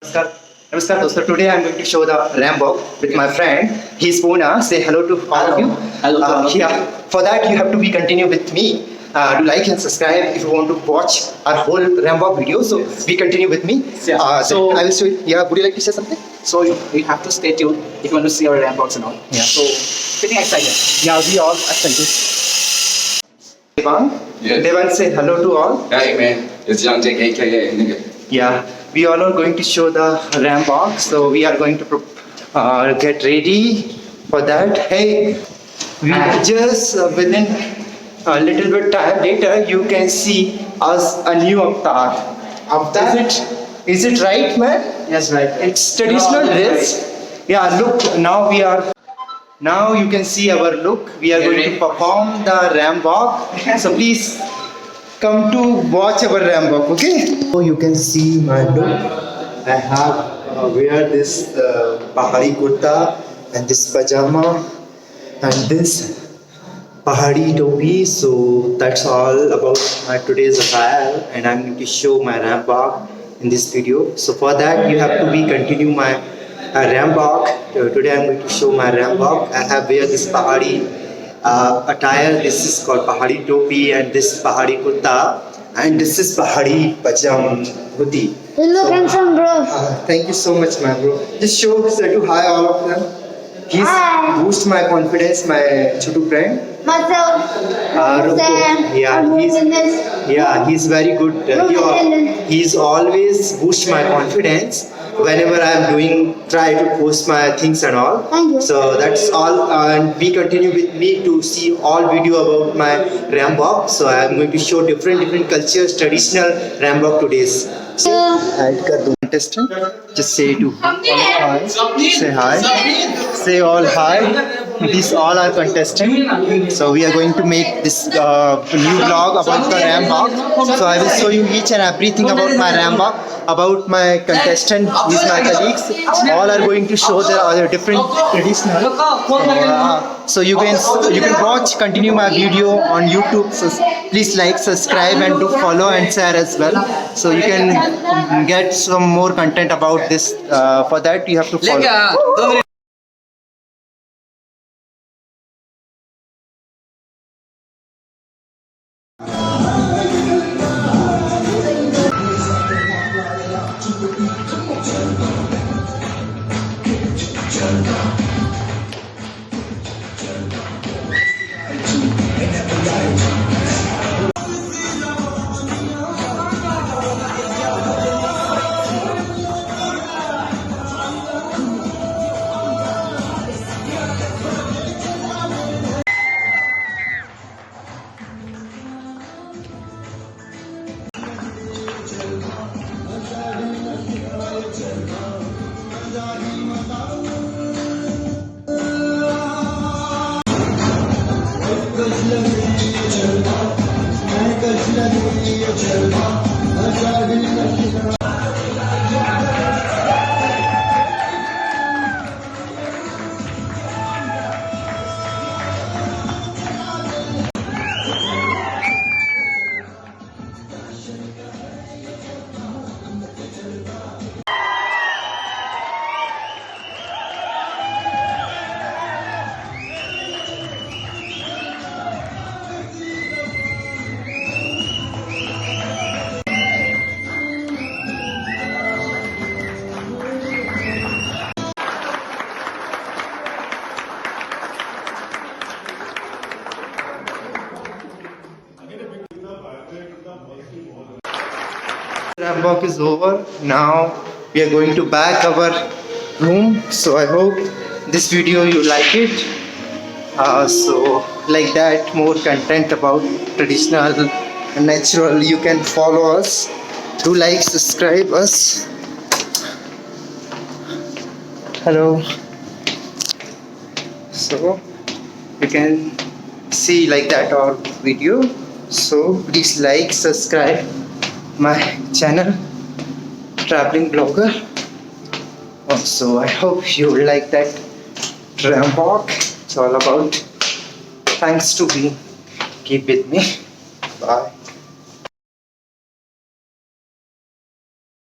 Namaskar. Namaskar dosto. Today I am going to show the ramp walk with my friend. He's Puna. Say hello to all of you. Hello. Yeah. For that you have to be continue with me. Do like and subscribe if you want to watch our whole ramp walk video. So be continue with me. Yeah. So I will show you. Yeah. Would you like to say something? So you have to stay tuned if you want to see our ramp walks and all. Yeah. So getting excited. Yeah. We all excited. Devan. Yes. Devan, say hello to all. Hey man, it's Young Jake aka nigga. Yeah, we all are going to show the ramp walk, so we are going to get ready for that. Hey, we just within a little bit time later, you can see us a new avatar. Avatar? Is it right, man? Yes, right. It's traditional dress. Yeah, look, now you can see our look. We are going to perform the ramp walk. So please come to watch our ramp walk, okay? So you can see my look. I have wear this pahari kurta and this pajama and this pahari topi. So that's all about my today's attire, and I'm going to show my ramp walk in this video. So for that you have to be continue my ramp walk. Today I'm going to show my ramp walk. I have wear this pahari attire. This is called pahari topi, and this pahari kurta, and this is pahari pajam hoodie. You look handsome, bro. Thank you so much, man, bro. Just show to hi all of them. He's Hi. boost my confidence, my chotu friend. Myself. Ruko. Yeah, he's very good. He's always boost my confidence whenever I am try to post my things and all. Thank you. So that's all, and we continue with me to see all video about my ramp walk. So I am going to show different cultures, traditional ramp walk today's. Add kar do contestant. Just say to all hi. Say hi. Say all hi. These all are contestants. So we are going to make this new vlog about the ramp walk. So I will show you each and everything about my ramp walk, about my contestant, these my colleagues. All are going to show their other different traditional. So you can watch, continue my video on YouTube. So please like, subscribe, and do follow and share as well. So you can get some more content about this. For that you have to follow. Ramp walk is over. Now we are going to back our room. So I hope this video you like it. So like that, more content about traditional and natural. You can follow us. Do like, subscribe us. Hello. So you can see like that our video. So please like, subscribe my channel, traveling blogger. Also I hope you like that ramp walk. It's all about. Thanks to be. Keep with me. Bye.